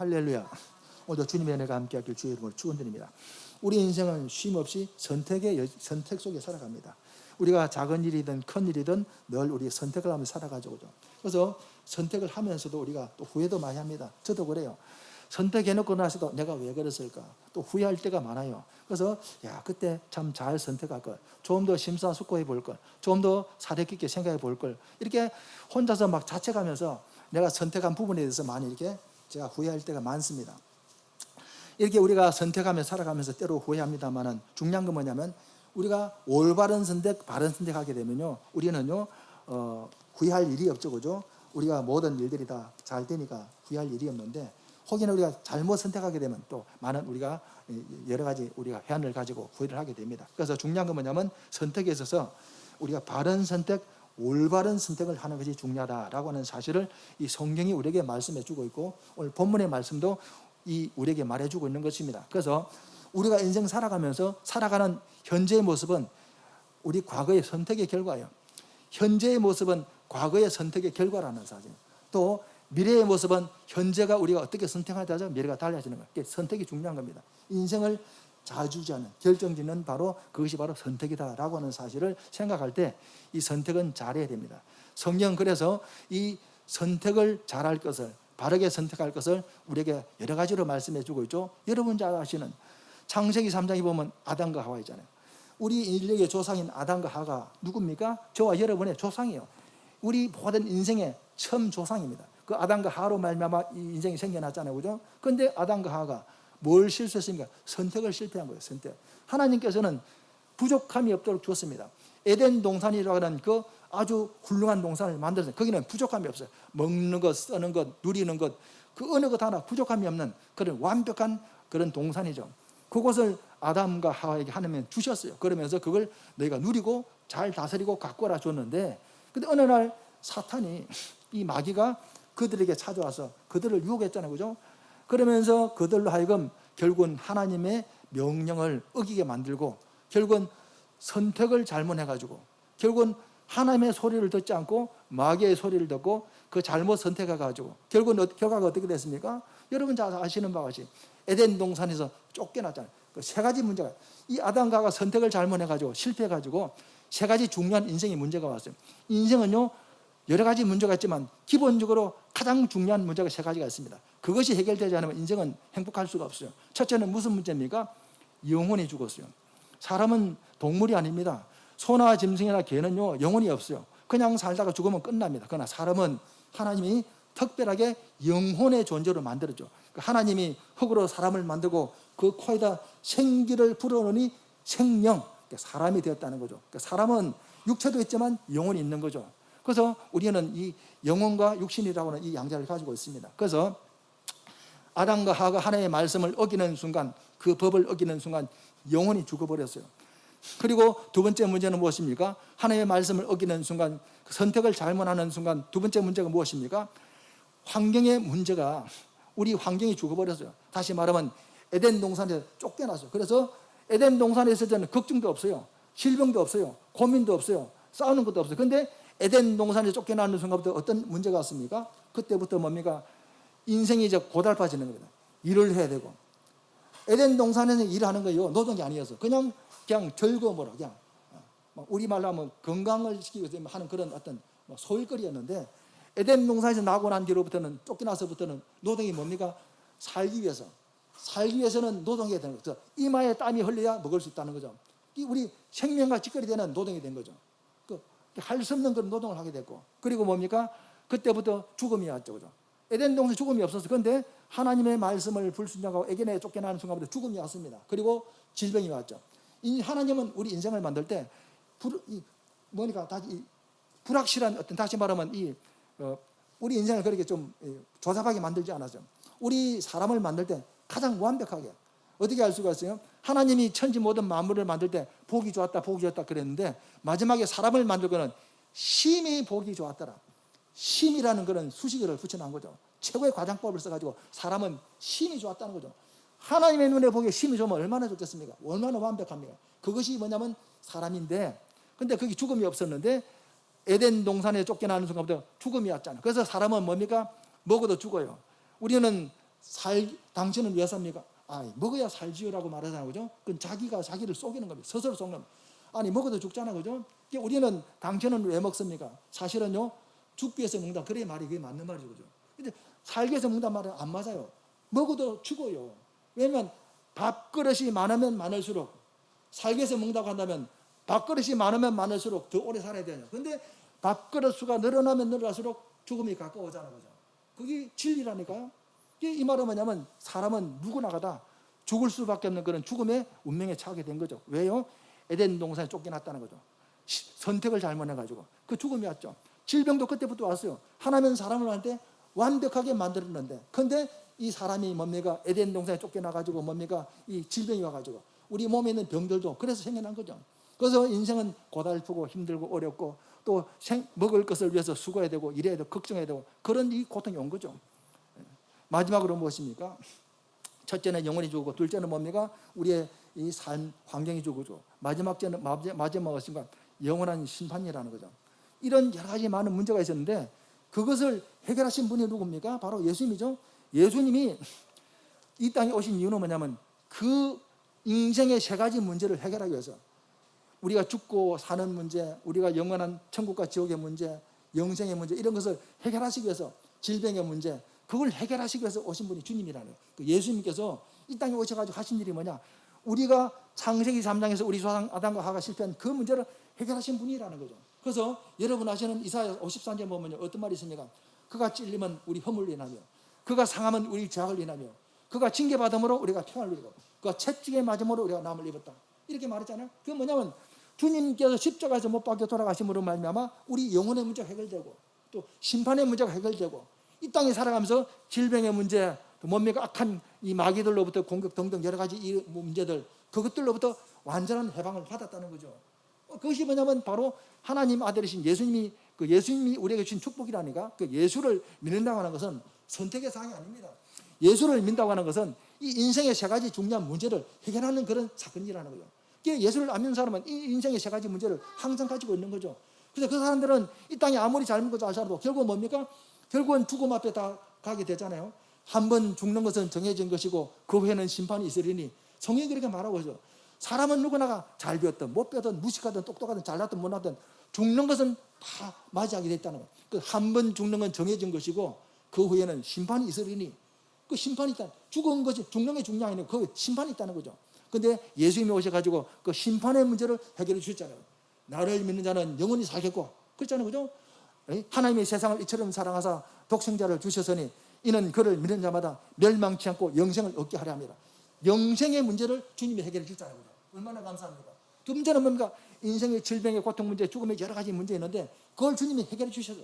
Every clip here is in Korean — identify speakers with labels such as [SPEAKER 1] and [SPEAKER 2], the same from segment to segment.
[SPEAKER 1] 할렐루야. 오늘 주님의 은혜가 함께하길 주의 이름으로 축원드립니다. 우리 인생은 쉼 없이 선택 속에 살아갑니다. 우리가 작은 일이든 큰 일이든 늘 우리 선택을 하면서 살아가죠. 그래서 선택을 하면서도 우리가 또 후회도 많이 합니다. 저도 그래요. 선택해놓고 나서도 내가 왜 그랬을까? 또 후회할 때가 많아요. 그래서 그때 참 잘 선택할 걸, 좀 더 심사숙고해 볼 걸, 좀 더 사려 깊게 생각해 볼 걸, 이렇게 혼자서 막 자책하면서 내가 선택한 부분에 대해서 많이 이렇게 제가 후회할 때가 많습니다. 이렇게 우리가 선택하며 살아가면서 때로 후회합니다만은 중요한 건 뭐냐면 우리가 올바른 선택, 바른 선택하게 되면요, 우리는요 후회할 일이 없죠, 그죠? 우리가 모든 일들이 다 잘 되니까 후회할 일이 없는데, 혹여나 우리가 잘못 선택하게 되면 또 많은 우리가 여러 가지 우리가 해안을 가지고 후회를 하게 됩니다. 그래서 중요한 건 뭐냐면 선택에 있어서 우리가 바른 선택, 올바른 선택을 하는 것이 중요하다라고 하는 사실을 이 성경이 우리에게 말씀해 주고 있고, 오늘 본문의 말씀도 우리에게 말해주고 있는 것입니다. 그래서 우리가 인생 살아가면서 살아가는 현재의 모습은 우리 과거의 선택의 결과예요. 현재의 모습은 과거의 선택의 결과라는 사실. 또 미래의 모습은 현재가 우리가 어떻게 선택하냐에 따라서 미래가 달라지는 거예요. 선택이 중요한 겁니다. 인생을 좌주자는 결정짓는 그것이 바로 선택이다라고 하는 사실을 생각할 때 이 선택은 잘해야 됩니다. 성경 그래서 이 선택을 잘할 것을, 바르게 선택할 것을 우리에게 여러 가지로 말씀해 주고 있죠. 여러분 잘 아시는 창세기 3장에 보면 아담과 하와 있잖아요. 우리 인력의 조상인 아담과 하와가 누굽니까? 저와 여러분의 조상이에요. 우리 모든 인생의 처음 조상입니다. 그 아담과 하와로 말미암아 이 인생이 생겨났잖아요, 그죠? 그런데 아담과 하와가 뭘 실수했습니까? 선택을 실패한 거예요. 선택. 하나님께서는 부족함이 없도록 주었습니다. 에덴 동산이라고 하는 그 아주 훌륭한 동산을 만들었어요. 거기는 부족함이 없어요. 먹는 것, 쓰는 것, 누리는 것, 그 어느 것 하나 부족함이 없는 그런 완벽한 그런 동산이죠. 그것을 아담과 하와에게 하나님은 주셨어요. 그러면서 그걸 너희가 누리고 잘 다스리고 가꾸어라 줬는데, 근데 어느 날 사탄이, 이 마귀가 그들에게 찾아와서 그들을 유혹했잖아요, 그죠? 그러면서 그들로 하여금 결국은 하나님의 명령을 어기게 만들고, 결국은 선택을 잘못해가지고, 결국은 하나님의 소리를 듣지 않고 마귀의 소리를 듣고 그 잘못 선택해가지고 결국은 결과가 어떻게 됐습니까? 여러분 잘 아시는 바와 같이 에덴 동산에서 쫓겨났잖아요. 그 세 가지 문제가, 이 아담과 하와가 선택을 잘못해가지고 실패해가지고 세 가지 중요한 인생의 문제가 왔어요. 인생은요 여러 가지 문제가 있지만 기본적으로 가장 중요한 문제가 세 가지가 있습니다. 그것이 해결되지 않으면 인생은 행복할 수가 없어요. 첫째는 무슨 문제입니까? 영혼이 죽었어요. 사람은 동물이 아닙니다. 소나 짐승이나 개는요 영혼이 없어요. 그냥 살다가 죽으면 끝납니다. 그러나 사람은 하나님이 특별하게 영혼의 존재로 만들었죠. 하나님이 흙으로 사람을 만들고 그 코에다 생기를 불어넣으니 생명, 사람이 되었다는 거죠. 사람은 육체도 있지만 영혼이 있는 거죠. 그래서 우리는 이 영혼과 육신이라고 하는 이 양자를 가지고 있습니다. 그래서 아담과 하와가 하나님의 말씀을 어기는 순간, 그 법을 어기는 순간 영혼이 죽어버렸어요. 그리고 두 번째 문제는 무엇입니까? 하나님의 말씀을 어기는 순간, 선택을 잘못하는 순간 두 번째 문제가 무엇입니까? 환경의 문제가, 우리 환경이 죽어버렸어요. 다시 말하면 에덴 동산에서 쫓겨났어요. 그래서 에덴 동산에 있을 때는 걱정도 없어요. 질병도 없어요. 고민도 없어요. 싸우는 것도 없어요. 그런데 에덴 동산에 쫓겨나는 순간부터 어떤 문제가 왔습니까? 그때부터 뭡니까? 인생이 이제 고달파지는 겁니다. 일을 해야 되고. 에덴 동산에서 일하는 거요 노동이 아니어서 그냥 즐거움으로 그냥 우리말로 하면 건강을 시키기 위해서 하는 그런 어떤 소일거리였는데, 에덴 동산에서 나고 난 뒤로부터는, 쫓겨나서부터는 노동이 뭡니까? 살기 위해서는 노동해야 되는 거죠. 이마에 땀이 흘려야 먹을 수 있다는 거죠. 우리 생명과 직결이 되는 노동이 된 거죠. 할 수 없는 그런 노동을 하게 됐고, 그리고 뭡니까? 그때부터 죽음이 왔죠, 그죠? 에덴 동산에 죽음이 없었어. 그런데 하나님의 말씀을 불순종하고 에덴에 쫓겨나는 순간부터 죽음이 왔습니다. 그리고 질병이 왔죠. 하나님은 우리 인생을 만들 때 불확실한 어떤, 다시 말하면 우리 인생을 그렇게 좀 조잡하게 만들지 않았어요. 우리 사람을 만들 때 가장 완벽하게 어떻게 할 수가 있어요? 하나님이 천지 모든 만물을 만들 때 보기 좋았다 그랬는데, 마지막에 사람을 만들고는 심히 보기 좋았더라. 심이라는 그런 수식어를 붙여놓은 거죠. 최고의 과장법을 써가지고 사람은 심이 좋았다는 거죠. 하나님의 눈에 보기에 심이 좋으면 얼마나 좋겠습니까? 얼마나 완벽합니까? 그것이 뭐냐면 사람인데, 근데 거기 죽음이 없었는데 에덴 동산에 쫓겨나는 순간부터 죽음이 왔잖아요. 그래서 사람은 뭡니까? 먹어도 죽어요. 우리는 당신은 왜 삽니까? 먹어야 살지요라고 말하잖아요, 그죠? 그건 자기가 자기를 속이는 겁니다. 스스로 속는 겁니다. 먹어도 죽잖아, 그죠? 우리는 당신은 왜 먹습니까? 사실은요, 죽기 위해서 먹는다. 그래 말이 그게 맞는 말이죠, 그죠? 근데 살기 위해서 먹는단 말은 안 맞아요. 먹어도 죽어요. 왜냐면 밥그릇이 많으면 많을수록, 살기 위해서 먹는다고 한다면 밥그릇이 많으면 많을수록 더 오래 살아야 되냐. 근데 밥그릇 수가 늘어나면 늘어날수록 죽음이 가까워지는 거죠. 그게 진리라니까요. 이 말은 뭐냐면 사람은 누구나가 다 죽을 수밖에 없는 그런 죽음의 운명에 처하게 된 거죠. 왜요? 에덴 동산에 쫓겨났다는 거죠. 선택을 잘못해가지고 그 죽음이 왔죠. 질병도 그때부터 왔어요. 하나님은 사람을 한테 완벽하게 만들었는데, 근데 이 사람이 뭡니까? 에덴 동산에 쫓겨나가지고 뭡니까? 이 질병이 와가지고 우리 몸에 있는 병들도 그래서 생겨난 거죠. 그래서 인생은 고달프고 힘들고 어렵고 또 먹을 것을 위해서 수고해야 되고 일해야 되고 걱정해야 되고 그런 이 고통이 온 거죠. 마지막으로 무엇입니까? 첫째는 영혼이 죽고, 둘째는 뭡니까? 우리의 이 삶 환경이 죽고, 마지막째는 마지막은 영원한 심판이라는 거죠. 이런 여러 가지 많은 문제가 있었는데 그것을 해결하신 분이 누굽니까? 바로 예수님이죠. 예수님이 이 땅에 오신 이유는 뭐냐면 그 인생의 세 가지 문제를 해결하기 위해서, 우리가 죽고 사는 문제, 우리가 영원한 천국과 지옥의 문제, 영생의 문제, 이런 것을 해결하시기 위해서, 질병의 문제, 그걸 해결하시기 위해서 오신 분이 주님이라는 거예요. 예수님께서 이 땅에 오셔가지고 하신 일이 뭐냐? 우리가 창세기 3장에서 우리 조상 아담과 하와가 실패한 그 문제를 해결하신 분이라는 거죠. 그래서 여러분 아시는 이사야 53장 보면 어떤 말이 있습니까? 그가 찔리면 우리 허물을 인하며, 그가 상하면 우리 죄악을 인하며, 그가 징계받음으로 우리가 평안을 누리고, 그가 채찍에 맞음으로 우리가 남을 입었다. 이렇게 말했잖아요. 그게 뭐냐면 주님께서 십자가에서 못 박혀 돌아가심으로 말미암아 우리 영혼의 문제가 해결되고, 또 심판의 문제가 해결되고, 이 땅에 살아가면서 질병의 문제, 뭡니까? 악한 이 마귀들로부터 공격 등등 여러 가지 이 문제들, 그것들로부터 완전한 해방을 받았다는 거죠. 그것이 뭐냐면 바로 하나님 아들이신 예수님이, 그 예수님이 우리에게 주신 축복이라니까. 그 예수를 믿는다고 하는 것은 선택의 사항이 아닙니다. 예수를 믿는다고 하는 것은 이 인생의 세 가지 중요한 문제를 해결하는 그런 사건이라는 거죠. 예수를 안 믿는 사람은 이 인생의 세 가지 문제를 항상 가지고 있는 거죠. 그래서 그 사람들은 이 땅에 아무리 잘 먹고 잘 살아도 결국은 뭡니까? 결국은 죽음 앞에 다 가게 되잖아요. 한 번 죽는 것은 정해진 것이고 그 후에는 심판이 있으리니, 성경이 그렇게 말하고 있어요. 사람은 누구나가 잘 배웠든 못 배웠든 무식하든 똑똑하든 잘났든 못났든 죽는 것은 다 맞이하게 됐다는 거예요. 그 한 번 죽는 건 정해진 것이고 그 후에는 심판이 있으리니, 그 심판이 있다. 죽은 것이 죽는 게 중요한 게 아니고 그 심판이 있다는 거죠. 근데 예수님이 오셔가지고 그 심판의 문제를 해결해 주셨잖아요. 나를 믿는 자는 영원히 살겠고, 그렇잖아요, 그죠? 하나님이 세상을 이처럼 사랑하사 독생자를 주셨으니 이는 그를 믿는 자마다 멸망치 않고 영생을 얻게 하려 합니다. 영생의 문제를 주님이 해결해 주잖아요. 얼마나 감사합니까? 두 번째는 뭡니까? 인생의 질병의 고통 문제, 죽음의 여러 가지 문제 있는데 그걸 주님이 해결해 주셔서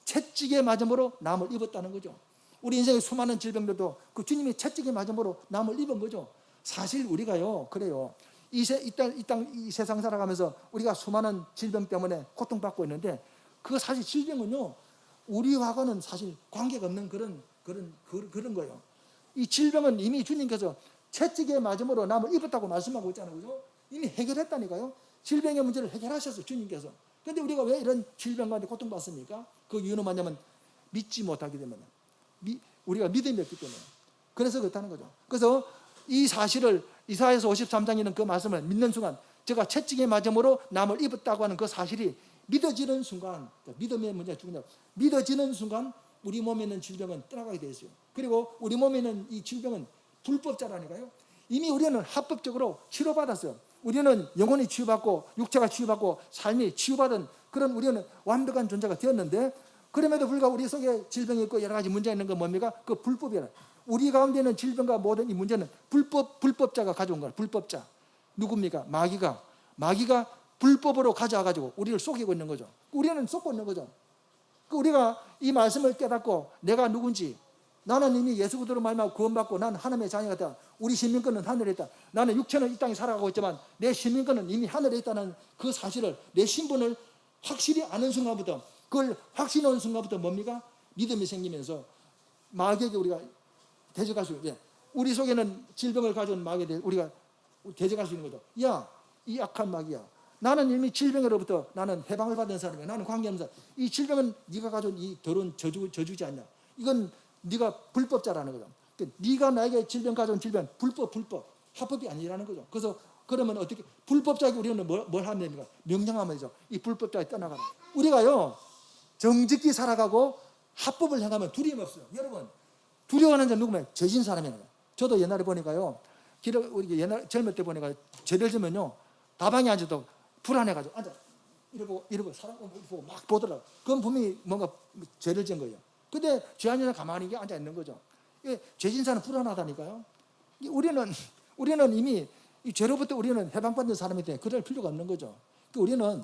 [SPEAKER 1] 채찍에 맞음으로 남을 입었다는 거죠. 우리 인생의 수많은 질병들도 그 주님이 채찍에 맞음으로 남을 입은 거죠. 사실 우리가요, 그래요. 이 세상 살아가면서 우리가 수많은 질병 때문에 고통받고 있는데, 그 사실 질병은요, 우리와는 사실 관계가 없는 그런 거예요. 이 질병은 이미 주님께서 채찍에 맞음으로 남을 입었다고 말씀하고 있잖아요, 그죠? 이미 해결했다니까요. 질병의 문제를 해결하셨어요, 주님께서. 그런데 우리가 왜 이런 질병 가운데 고통받습니까? 그 이유는 뭐냐면 믿지 못하기 때문에, 우리가 믿음이 없기 때문에. 그래서 그렇다는 거죠. 그래서 이 사실을 이사야서 53장에 있는 그 말씀을 믿는 순간, 제가 채찍에 맞음으로 남을 입었다고 하는 그 사실이 믿어지는 순간, 믿음의 문제가 중요해요. 믿어지는 순간 우리 몸에 있는 질병은 떠나가게 되어 있어요. 그리고 우리 몸에 있는 이 질병은 불법자라니까요. 이미 우리는 합법적으로 치료받았어요. 우리는 영혼이 치유받고 육체가 치유받고 삶이 치유받은 그런, 우리는 완벽한 존재가 되었는데, 그럼에도 불구하고 우리 속에 질병이 있고 여러 가지 문제가 있는 건 뭡니까? 그 불법이라. 우리 가운데 있는 질병과 모든 이 문제는 불법자가 가져온 거예요. 불법자. 누굽니까? 마귀가 불법으로 가져와가지고 우리를 속이고 있는 거죠. 우리는 속고 있는 거죠. 우리가 이 말씀을 깨닫고 내가 누군지, 나는 이미 예수 그리스도로 말미암아 구원받고 난 하나님의 자녀가 다. 우리 시민권은 하늘에 있다. 나는 육체는 이 땅에 살아가고 있지만 내 시민권은 이미 하늘에 있다는 그 사실을, 내 신분을 확실히 아는 순간부터, 그걸 확신이 오는 순간부터 뭡니까? 믿음이 생기면서 마귀에게 우리가 대적할 수 있어요. 우리 속에는 질병을 가져온 마귀에 우리가 대적할 수 있는 거죠. 야, 이 악한 마귀야, 나는 이미 질병으로부터 나는 해방을 받은 사람이야. 나는 관계없는 사람. 이 질병은 네가 가져온 이 더러운 저주지 않냐. 이건 네가 불법자라는 거죠. 네가 나에게 질병 가져온 질병 불법 합법이 아니라는 거죠. 그래서 그러면 어떻게 불법자에게 우리는 뭘 하면 됩니까? 명령하면 되죠. 이 불법자에 떠나가라. 우리가요 정직히 살아가고 합법을 행하면 두려움 없어요. 여러분 두려워하는 자 누구면 죄진 사람이에요. 저도 옛날에 보니까요 우리 옛날 젊을 때 보니까 죄를 지면요 다방에 앉아도 불안해가지고 앉아 이러고 사람 보고 막 보더라고. 그건 분명히 뭔가 죄를 지은 거예요. 근데 죄 아닌 사람 가만히 앉아 있는 거죠. 죄진 사람은 불안하다니까요. 우리는 이미 이 죄로부터 우리는 해방받는 사람이 돼 그럴 필요가 없는 거죠. 우리는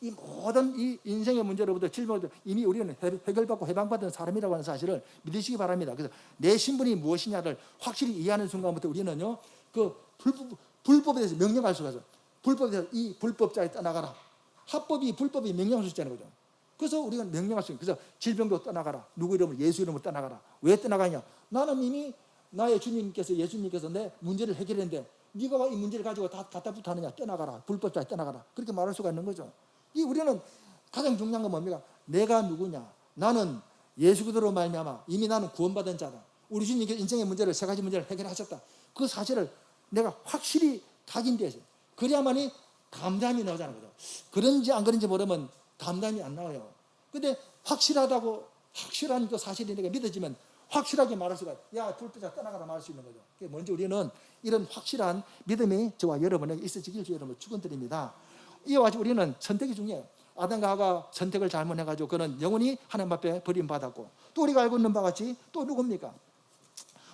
[SPEAKER 1] 이 모든 이 인생의 문제로부터 질병으로부터 이미 우리는 해결받고 해방받은 사람이라고 하는 사실을 믿으시기 바랍니다. 그래서 내 신분이 무엇이냐를 확실히 이해하는 순간부터 우리는요 그 불법에 대해서 명령할 수가 있어요. 불법에 대해서 이 불법자에 떠나가라. 합법이 불법이 명령할 수 있다는 거죠. 그래서 우리가 명령할 수 있어요. 그래서 질병도 떠나가라. 누구 이름으로 예수 이름으로 떠나가라. 왜 떠나가냐? 나는 이미 나의 주님께서 예수님께서 내 문제를 해결했는데 네가 이 문제를 가지고 다 갖다 붙하느냐? 떠나가라. 불법자에 떠나가라. 그렇게 말할 수가 있는 거죠. 우리는 가장 중요한 건 뭡니까? 내가 누구냐? 나는 예수 그리스도로 말미암아 이미 나는 구원받은 자다. 우리 주님께서 인생의 문제를 세 가지 문제를 해결하셨다. 그 사실을 내가 확실히 각인돼서 그래야만이 담담이 나오자는 거죠. 그런지 안 그런지 모르면 담담이 안 나와요. 근데 확실하다고 확실한 그 사실이 내가 믿어지면 확실하게 말할 수가 야 불법자 떠나가라 말할 수 있는 거죠. 먼저 우리는 이런 확실한 믿음이 저와 여러분에게 있어지길 주 여러분 축원드립니다. 이와 같이 우리는 선택이 중요해요. 아담과 하가 선택을 잘못해가지고 그는 영원히 하나님 앞에 버림받았고 또 우리가 알고 있는 바와 같이 또 누굽니까?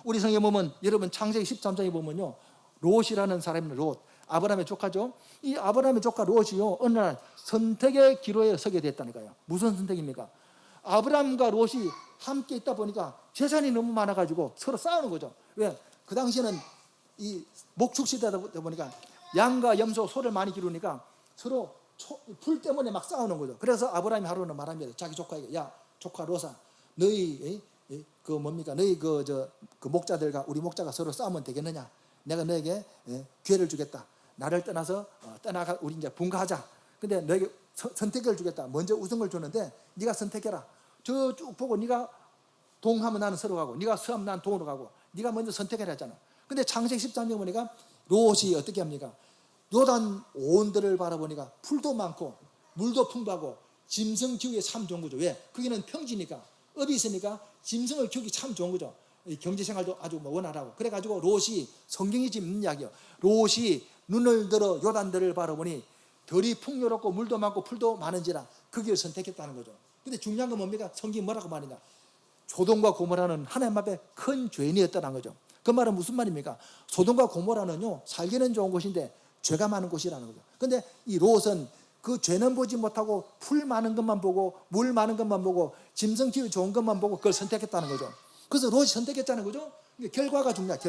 [SPEAKER 1] 우리 성경에 보면 여러분 창세기 13장에 보면요 롯이라는 사람이 롯 아브라함의 조카죠. 이 아브라함의 조카 롯이요 어느 날 선택의 기로에 서게 됐다니까요. 무슨 선택입니까? 아브라함과 롯이 함께 있다 보니까 재산이 너무 많아가지고 서로 싸우는 거죠. 왜? 그 당시에는 이 목축 시대다 보니까 양과 염소, 소를 많이 기르니까 서로 풀 때문에 막 싸우는 거죠. 그래서 아브라함이 하루는 말합니다. 자기 조카에게 야 조카 롯아 너희 그 뭡니까 너희 그 목자들과 우리 목자가 서로 싸우면 되겠느냐? 내가 너에게 기회를 주겠다. 나를 떠나서 떠나가 우리 이제 분가하자. 근데 너에게 선택을 주겠다. 먼저 우선을 주는데 네가 선택해라. 저 쭉 보고 네가 동하면 나는 서로 가고 네가 서하면 나는 동으로 가고 네가 먼저 선택해라 했잖아. 근데 창세기 13장 보니까 롯이 어떻게 합니까? 요단 온들을 바라보니까 풀도 많고 물도 풍부하고 짐승 키우기 참 좋은 거죠. 왜? 거기는 평지니까 업이 있으니까 짐승을 키우기 참 좋은 거죠. 경제생활도 아주 원활하고 그래가지고 롯이 성경이 지금 있는 이야기예요. 롯이 눈을 들어 요단들을 바라보니 덜이 풍요롭고 물도 많고 풀도 많은지라 그 길을 선택했다는 거죠. 근데 중요한 건 뭡니까? 성경이 뭐라고 말하냐? 소돔과 고모라는 하나님 앞에 큰 죄인이었다는 거죠. 그 말은 무슨 말입니까? 소돔과 고모라는요 살기는 좋은 곳인데 죄가 많은 곳이라는 거죠. 근데 이 롯은 그 죄는 보지 못하고 풀 많은 것만 보고 물 많은 것만 보고 짐승 키우기 좋은 것만 보고 그걸 선택했다는 거죠. 그래서 롯이 선택했다는 거죠. 결과가 중요해요.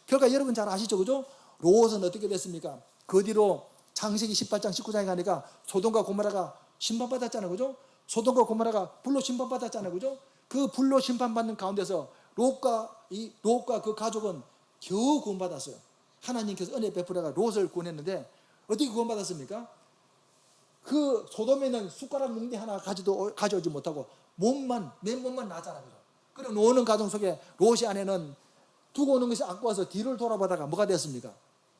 [SPEAKER 1] 결과 여러분 잘 아시죠? 그죠? 롯은 어떻게 됐습니까? 그 뒤로 창세기 18장 19장에 가니까 소돔과 고모라가 심판받았잖아요. 그죠? 소돔과 고모라가 불로 심판받았잖아요. 그죠? 그 불로 심판받는 가운데서 롯과 그 가족은 겨우 구원받았어요. 하나님께서 은혜 베풀어가 롯을 구원했는데 어떻게 구원받았습니까? 그 소돔에 있는 숟가락 뭉대 하나 가져오지 못하고 맨몸만 나잖아요. 그럼 노는 가정 속에 롯이 안에는 두고 오는 것이 안고 와서 뒤를 돌아보다가 뭐가 됐습니까?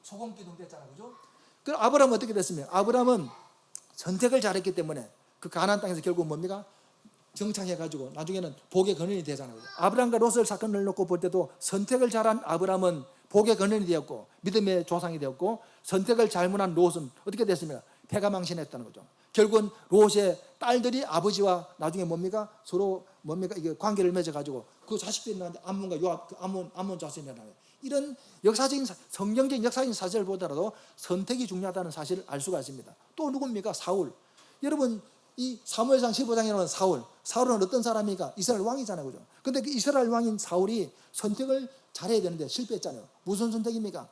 [SPEAKER 1] 소금기둥 됐잖아요. 그죠? 그럼 아브라함은 어떻게 됐습니까? 아브라함은 선택을 잘했기 때문에 그 가나안 땅에서 결국 뭡니까? 정착해가지고 나중에는 복의 근원이 되잖아요. 아브라함과 롯을 사건을 놓고 볼 때도 선택을 잘한 아브라함은 복의 근원이 되었고 믿음의 조상이 되었고 선택을 잘못한 롯은 어떻게 됐습니까? 패가 망신했다는 거죠. 결국은 롯의 딸들이 아버지와 나중에 뭡니까? 서로 뭡니까? 이게 관계를 맺어가지고 그 자식들이 나는데 암몬과 요압, 암몬 자손이 나요. 이런 역사적인 성경적인 역사적인 사실을 보더라도 선택이 중요하다는 사실을 알 수가 있습니다. 또 누굽니까? 사울. 여러분 이 사무엘상 15장에 나오는 사울은 어떤 사람입니까? 이스라엘 왕이잖아요. 그죠? 근데 그 이스라엘 왕인 사울이 선택을 잘해야 되는데 실패했잖아요. 무슨 선택입니까?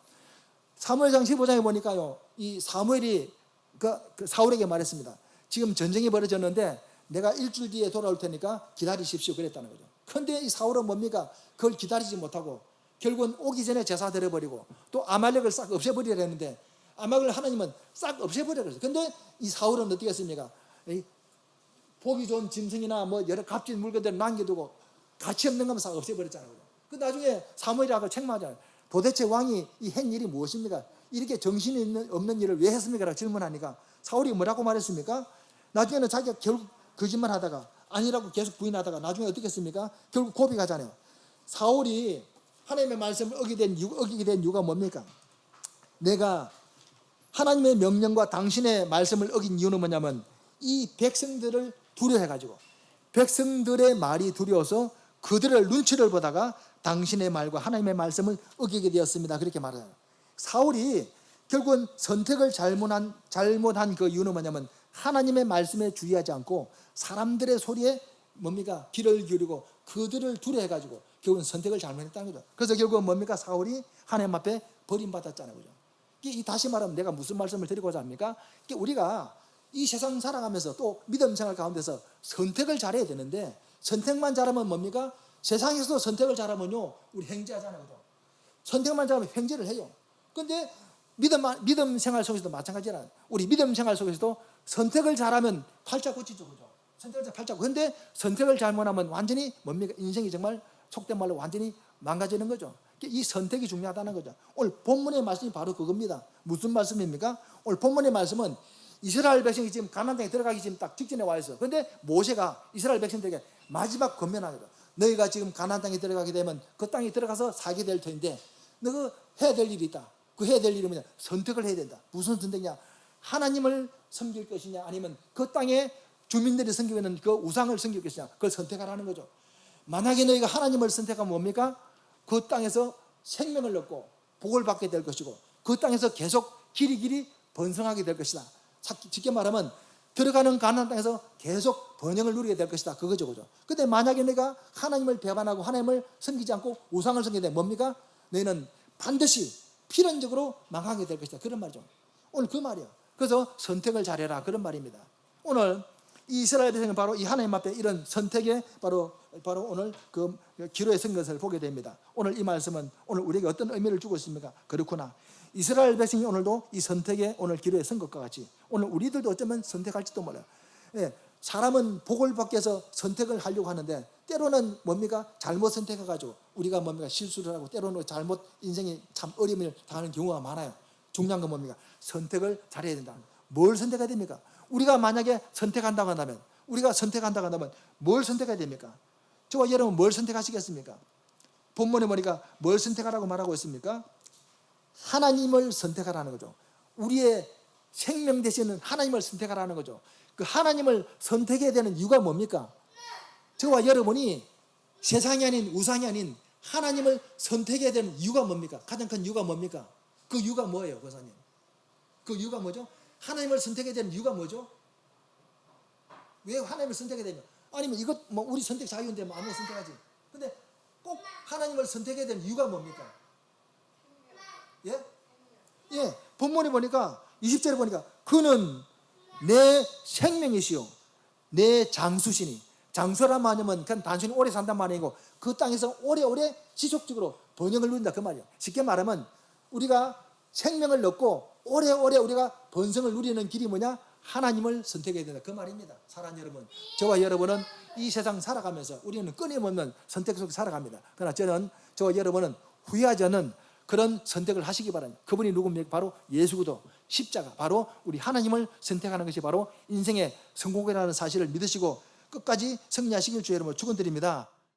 [SPEAKER 1] 사무엘상 15장에 보니까요. 이 사무엘이 그 사울에게 말했습니다. 지금 전쟁이 벌어졌는데 내가 일주일 뒤에 돌아올 테니까 기다리십시오 그랬다는 거죠. 그런데 이 사울은 뭡니까? 그걸 기다리지 못하고 결국은 오기 전에 제사 드려버리고 또 아말렉을 싹 없애버리려 했는데 아말렉을 하나님은 싹 없애버리려 그랬어요. 그런데 이 사울은 어떻게 했습니까? 보기 좋은 짐승이나 뭐 여러 값진 물건들을 남겨두고 가치 없는 것만 싹 없애버렸잖아요. 그 나중에 사무엘이라고 책망하잖아요. 도대체 왕이 이 한 일이 무엇입니까? 이렇게 정신이 없는 일을 왜 했습니까? 라고 질문하니까 사울이 뭐라고 말했습니까? 나중에는 자기가 결국 거짓말하다가 아니라고 계속 부인하다가 나중에 어떻게 했습니까? 결국 고백하잖아요. 사울이 하나님의 말씀을 어기게 된 이유가 뭡니까? 내가 하나님의 명령과 당신의 말씀을 어긴 이유는 뭐냐면 이 백성들을 두려워해가지고 백성들의 말이 두려워서 그들의 눈치를 보다가 당신의 말과 하나님의 말씀을 어기게 되었습니다. 그렇게 말해요. 사울이 결국은 선택을 잘못한 그 이유는 뭐냐면 하나님의 말씀에 주의하지 않고 사람들의 소리에 뭡니까? 귀를 기울이고 그들을 두려워해가지고 결국은 선택을 잘못했다는 거죠. 그래서 결국은 뭡니까? 사울이 하나님 앞에 버림받았잖아요. 그죠? 이 다시 말하면 내가 무슨 말씀을 드리고자 합니까? 우리가 이 세상 살아가면서 또 믿음 생활 가운데서 선택을 잘해야 되는데 선택만 잘하면 뭡니까? 세상에서도 선택을 잘하면요 우리 횡재하잖아요. 그죠? 선택만 잘하면 횡재를 해요. 그런데 믿음 생활 속에서도 마찬가지잖아요. 우리 믿음 생활 속에서도 선택을 잘하면 팔자 고치죠. 그죠? 선택을 잘 팔자. 그런데 선택을 잘못하면 완전히 뭡니까? 인생이 정말 속된 말로 완전히 망가지는 거죠. 이 선택이 중요하다는 거죠. 오늘 본문의 말씀이 바로 그겁니다. 무슨 말씀입니까? 오늘 본문의 말씀은 이스라엘 백성이 지금 가나안 땅에 들어가기 지금 딱 직전에 와 있어요. 그런데 모세가 이스라엘 백성들에게 마지막 권면하는 거죠. 너희가 지금 가나안 땅에 들어가게 되면 그 땅에 들어가서 살게 될 텐데 너가 해야 될 일이 있다. 그 해야 될 일이 뭐냐? 선택을 해야 된다. 무슨 선택이냐? 하나님을 섬길 것이냐 아니면 그 땅에 주민들이 섬기고 있는 그 우상을 섬길 것이냐 그걸 선택하라는 거죠. 만약에 너희가 하나님을 선택하면 뭡니까? 그 땅에서 생명을 얻고 복을 받게 될 것이고 그 땅에서 계속 길이 번성하게 될 것이다. 쉽게 말하면 들어가는 가나안 땅에서 계속 번영을 누리게 될 것이다. 그거죠. 그죠? 근데 만약에 내가 하나님을 배반하고 하나님을 섬기지 않고 우상을 섬기게 되면 뭡니까? 너희는 반드시 필연적으로 망하게 될 것이다. 그런 말이죠. 오늘 그 말이에요. 그래서 선택을 잘해라. 그런 말입니다. 오늘 이 이스라엘 백성은 바로 이 하나님 앞에 이런 선택에 바로 오늘 그 기로에 선 것을 보게 됩니다. 오늘 이 말씀은 오늘 우리에게 어떤 의미를 주고 있습니까? 그렇구나. 이스라엘 백성이 오늘도 이 선택에 오늘 기로에 선 것과 같이 오늘 우리들도 어쩌면 선택할지도 몰라요. 예, 사람은 복을 받기 위해서 선택을 하려고 하는데 때로는 뭡니까? 잘못 선택해가지고 우리가 뭡니까? 실수를 하고 때로는 잘못 인생이 참 어려움을 당하는 경우가 많아요. 중요한 건 뭡니까? 선택을 잘해야 된다. 뭘 선택해야 됩니까? 우리가 만약에 선택한다고 한다면 뭘 선택해야 됩니까? 저와 여러분 뭘 선택하시겠습니까? 본문에 보니까 뭘 선택하라고 말하고 있습니까? 하나님을 선택하라는 거죠. 우리의 생명 되시는 하나님을 선택하라는 거죠. 그 하나님을 선택해야 되는 이유가 뭡니까? 저와 여러분이 세상이 아닌 우상이 아닌 하나님을 선택해야 되는 이유가 뭡니까? 가장 큰 이유가 뭡니까? 그 이유가 뭐예요, 권사님? 그 이유가 뭐죠? 하나님을 선택해야 되는 이유가 뭐죠? 왜 하나님을 선택해야 되냐? 아니면 이것 뭐 우리 선택 자유인데 뭐 아무나 선택하지. 근데 꼭 하나님을 선택해야 되는 이유가 뭡니까? 예? 예. 본문에 보니까 20절에 보니까 그는 내 생명이시요 내 장수시니 장수란 말이면 그냥 단순히 오래 산단 말이 아니고 그 땅에서 오래오래 지속적으로 번영을 누린다 그 말이에요. 쉽게 말하면 우리가 생명을 얻고 오래오래 우리가 번성을 누리는 길이 뭐냐? 하나님을 선택해야 된다 그 말입니다. 사랑하는 여러분, 저와 여러분은 이 세상 살아가면서 우리는 끊임없는 선택 속에 살아갑니다. 그러나 저와 여러분은 후회하지 않는 그런 선택을 하시기 바랍니다. 그분이 누굽니까? 바로 예수 그리스도 십자가, 바로 우리 하나님을 선택하는 것이 바로 인생의 성공이라는 사실을 믿으시고 끝까지 승리하시길 주의 이름으로 축원드립니다.